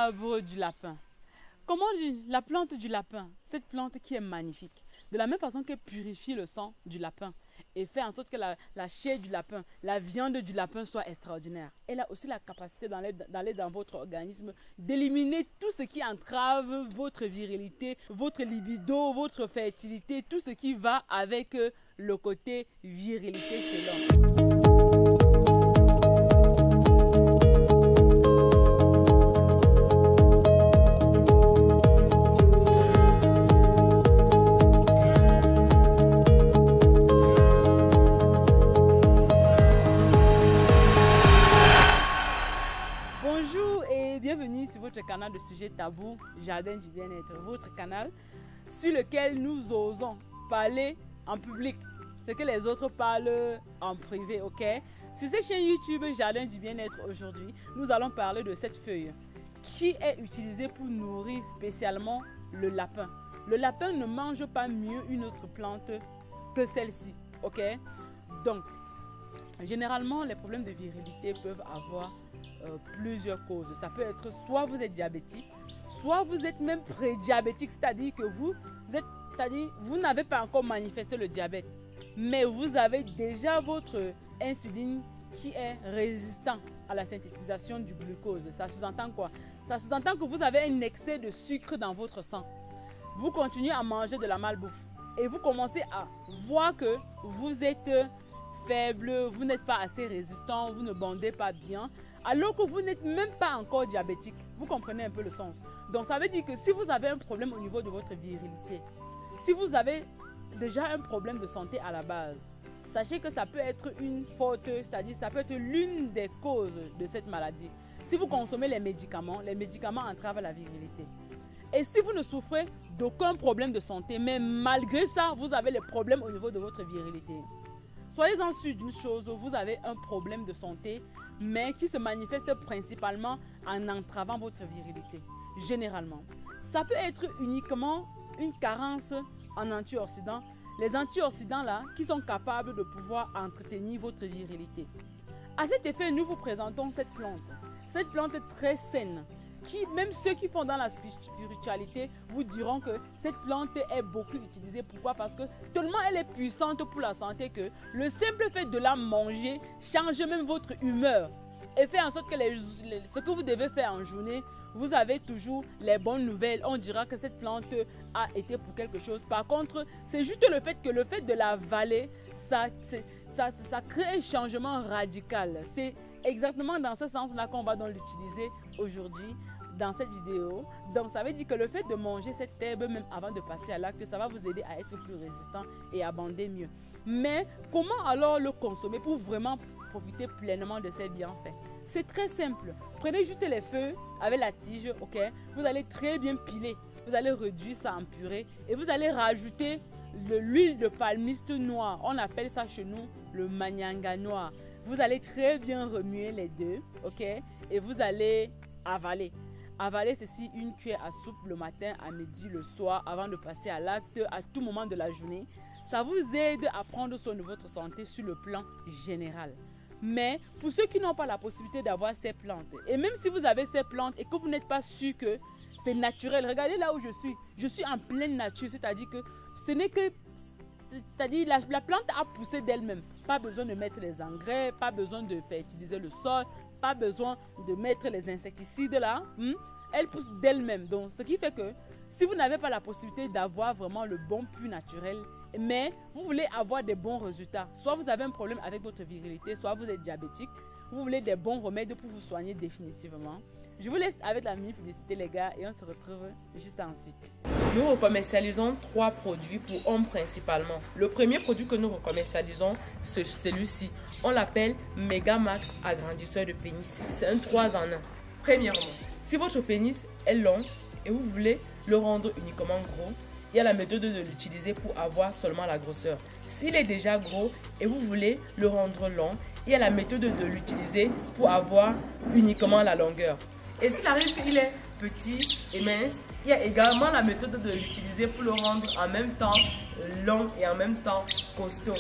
l'arbre du lapin. Comment on dit la plante du lapin? Cette plante qui est magnifique. De la même façon qu'elle purifie le sang du lapin et fait en sorte que la chair du lapin, la viande du lapin soit extraordinaire. Elle a aussi la capacité d'aller dans votre organisme, d'éliminer tout ce qui entrave votre virilité, votre libido, votre fertilité, tout ce qui va avec le côté virilité chez l'homme. Bonjour et bienvenue sur votre canal de sujets tabous, Jardin du bien-être, votre canal sur lequel nous osons parler en public, ce que les autres parlent en privé, ok? Sur cette chaîne YouTube Jardin du bien-être, aujourd'hui, nous allons parler de cette feuille qui est utilisée pour nourrir spécialement le lapin. Le lapin ne mange pas mieux une autre plante que celle-ci, ok? Donc, généralement, les problèmes de virilité peuvent avoir plusieurs causes. Ça peut être soit vous êtes diabétique, soit vous êtes même prédiabétique, c'est-à-dire que vous n'avez pas encore manifesté le diabète, mais vous avez déjà votre insuline qui est résistant à la synthétisation du glucose. Ça sous-entend quoi? Ça sous-entend que vous avez un excès de sucre dans votre sang. Vous continuez à manger de la malbouffe et vous commencez à voir que vous êtes faible, vous n'êtes pas assez résistant, vous ne bandez pas bien, alors que vous n'êtes même pas encore diabétique. Vous comprenez un peu le sens. Donc ça veut dire que si vous avez un problème au niveau de votre virilité, si vous avez déjà un problème de santé à la base, sachez que ça peut être une faute, c'est-à-dire ça peut être l'une des causes de cette maladie. Si vous consommez les médicaments entravent la virilité. Et si vous ne souffrez d'aucun problème de santé, mais malgré ça, vous avez les problèmes au niveau de votre virilité, soyez-en sûrs d'une chose, vous avez un problème de santé, mais qui se manifeste principalement en entravant votre virilité, généralement. Ça peut être uniquement une carence en antioxydants, les antioxydants là qui sont capables de pouvoir entretenir votre virilité. À cet effet, nous vous présentons cette plante très saine, qui même ceux qui font dans la spiritualité vous diront que cette plante est beaucoup utilisée. Pourquoi? Parce que tellement elle est puissante pour la santé que le simple fait de la manger change même votre humeur et fait en sorte que ce que vous devez faire en journée, vous avez toujours les bonnes nouvelles. On dira que cette plante a été pour quelque chose. Par contre, c'est juste le fait de l'avaler, ça crée un changement radical. C'est exactement dans ce sens-là qu'on va donc l'utiliser aujourd'hui dans cette vidéo. Donc ça veut dire que le fait de manger cette herbe même avant de passer à l'acte, ça va vous aider à être plus résistant et à bander mieux. Mais comment alors le consommer pour vraiment profiter pleinement de ces bienfaits? C'est très simple. Prenez juste les feuilles avec la tige, ok? Vous allez très bien piler. Vous allez réduire ça en purée et vous allez rajouter de l'huile de palmiste noire. On appelle ça chez nous le manyanga noir. Vous allez très bien remuer les deux, ok? Et vous allez avaler. Avaler ceci une cuillère à soupe le matin, à midi, le soir, avant de passer à l'acte, à tout moment de la journée. Ça vous aide à prendre soin de votre santé sur le plan général. Mais pour ceux qui n'ont pas la possibilité d'avoir ces plantes, et même si vous avez ces plantes et que vous n'êtes pas sûr que c'est naturel, regardez là où je suis. Je suis en pleine nature, c'est-à-dire que ce n'est que... C'est-à-dire la plante a poussé d'elle-même. Pas besoin de mettre les engrais, pas besoin de fertiliser le sol, pas besoin de mettre les insecticides là. Elle pousse d'elle-même. Donc ce qui fait que si vous n'avez pas la possibilité d'avoir vraiment le bon puits naturel, mais vous voulez avoir des bons résultats, soit vous avez un problème avec votre virilité, soit vous êtes diabétique, vous voulez des bons remèdes pour vous soigner définitivement. Je vous laisse avec la mini-publicité les gars et on se retrouve juste ensuite. Nous recommercialisons 3 produits pour hommes principalement. Le premier produit que nous recommercialisons, c'est celui-ci. On l'appelle Megamax agrandisseur de pénis. C'est un 3 en 1. Premièrement, si votre pénis est long et vous voulez le rendre uniquement gros, il y a la méthode de l'utiliser pour avoir seulement la grosseur. S'il est déjà gros et vous voulez le rendre long, il y a la méthode de l'utiliser pour avoir uniquement la longueur. Et s'il arrive qu'il est petit et mince, il y a également la méthode de l'utiliser pour le rendre en même temps long et en même temps costaud.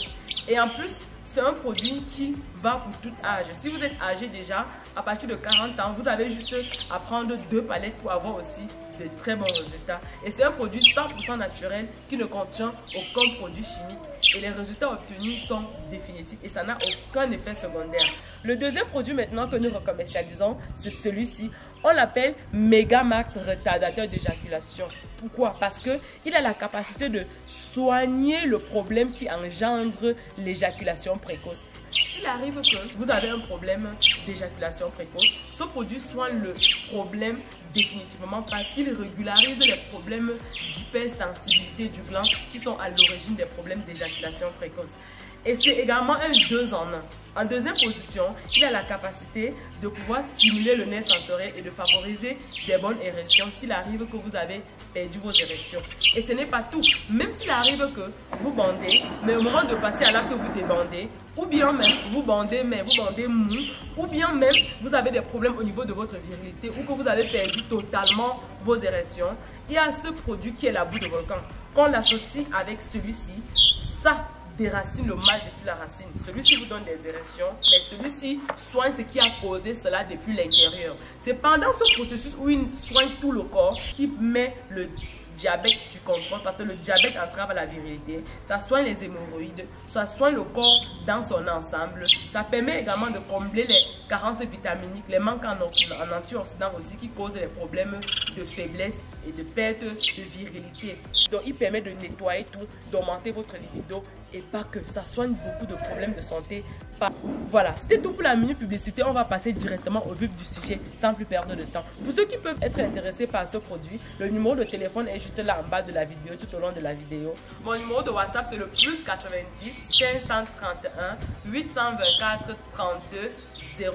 Et en plus, c'est un produit qui va pour tout âge. Si vous êtes âgé déjà, à partir de 40 ans, vous avez juste à prendre 2 palettes pour avoir aussi de très bons résultats. Et c'est un produit 100% naturel qui ne contient aucun produit chimique. Et les résultats obtenus sont définitifs et ça n'a aucun effet secondaire. Le deuxième produit maintenant que nous recommercialisons, c'est celui-ci. On l'appelle Megamax retardateur d'éjaculation. Pourquoi? Parce qu'il a la capacité de soigner le problème qui engendre l'éjaculation précoce. S'il arrive que vous avez un problème d'éjaculation précoce, ce produit soigne le problème définitivement parce qu'il régularise les problèmes d'hypersensibilité du gland qui sont à l'origine des problèmes d'éjaculation précoce. Et c'est également un 2 en 1. En deuxième position, il a la capacité de pouvoir stimuler le nerf sensoriel et de favoriser des bonnes érections s'il arrive que vous avez perdu vos érections. Et ce n'est pas tout. Même s'il arrive que vous bandez, mais au moment de passer à l'acte vous débandez, ou bien même vous bandez, mais vous bandez mou, ou bien même vous avez des problèmes au niveau de votre virilité ou que vous avez perdu totalement vos érections, il y a ce produit qui est la boue de volcan. Quand on l'associe avec celui-ci, ça déracine le mal depuis la racine. Celui-ci vous donne des érections, mais celui-ci soigne ce qui a causé cela depuis l'intérieur. C'est pendant ce processus où il soigne tout le corps qui met le diabète sous contrôle, parce que le diabète entrave la virilité, ça soigne les hémorroïdes, ça soigne le corps dans son ensemble, ça permet également de combler les carences vitaminiques, les manques en antioxydants aussi qui causent les problèmes de faiblesse et de perte de virilité. Donc il permet de nettoyer tout, d'augmenter votre libido et pas que, ça soigne beaucoup de problèmes de santé. Voilà, c'était tout pour la minute publicité. On va passer directement au vif du sujet sans plus perdre de temps. Pour ceux qui peuvent être intéressés par ce produit, le numéro de téléphone est juste là en bas de la vidéo, tout au long de la vidéo. Mon numéro de WhatsApp c'est le plus 90 531 824 32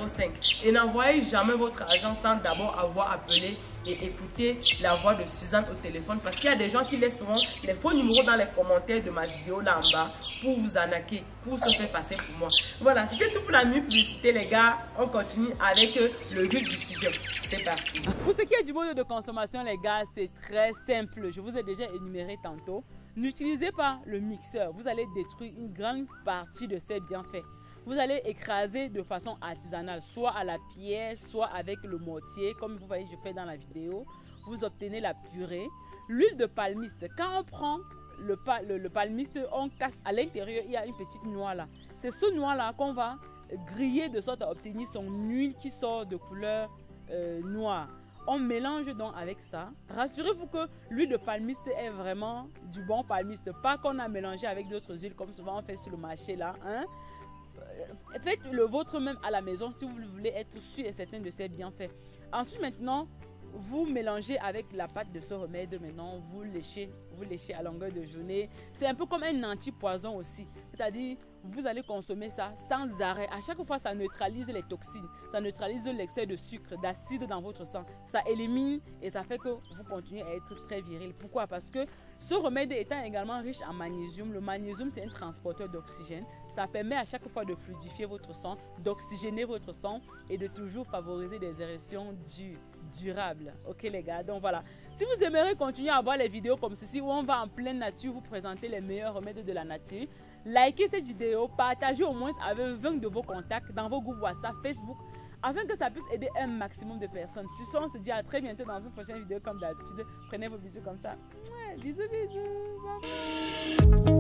05. Et n'envoyez jamais votre argent sans d'abord avoir appelé et écouter la voix de Suzanne au téléphone, parce qu'il y a des gens qui laissent souvent les faux numéros dans les commentaires de ma vidéo là en bas pour vous arnaquer, pour se faire passer pour moi. Voilà, c'était tout pour la minute publicité les gars. On continue avec le vif du sujet. C'est parti. Pour ce qui est du mode de consommation les gars, c'est très simple. Je vous ai déjà énuméré tantôt. N'utilisez pas le mixeur. Vous allez détruire une grande partie de ses bienfaits. Vous allez écraser de façon artisanale, soit à la pierre, soit avec le mortier, comme vous voyez je fais dans la vidéo. Vous obtenez la purée. L'huile de palmiste, quand on prend le palmiste, on casse à l'intérieur, il y a une petite noix là. C'est ce noix là qu'on va griller de sorte à obtenir son huile qui sort de couleur noire. On mélange donc avec ça. Rassurez-vous que l'huile de palmiste est vraiment du bon palmiste, pas qu'on a mélangé avec d'autres huiles comme souvent on fait sur le marché là, hein. Faites le vôtre même à la maison si vous voulez être sûr et certain de ses bienfaits. Ensuite maintenant, vous mélangez avec la pâte de ce remède. Maintenant, vous léchez à longueur de journée. C'est un peu comme un anti-poison aussi. C'est-à-dire, vous allez consommer ça sans arrêt. À chaque fois, ça neutralise les toxines. Ça neutralise l'excès de sucre, d'acide dans votre sang. Ça élimine et ça fait que vous continuez à être très viril. Pourquoi? Parce que ce remède étant également riche en magnésium, le magnésium c'est un transporteur d'oxygène. Ça permet à chaque fois de fluidifier votre sang, d'oxygéner votre sang et de toujours favoriser des érections durables. Ok les gars, donc voilà. Si vous aimeriez continuer à voir les vidéos comme ceci où on va en pleine nature vous présenter les meilleurs remèdes de la nature, likez cette vidéo, partagez au moins avec 20 de vos contacts dans vos groupes WhatsApp, Facebook, afin que ça puisse aider un maximum de personnes. Sur ce, on se dit à très bientôt dans une prochaine vidéo comme d'habitude. Prenez vos bisous comme ça. Ouais, bisous, bisous. Bye bye.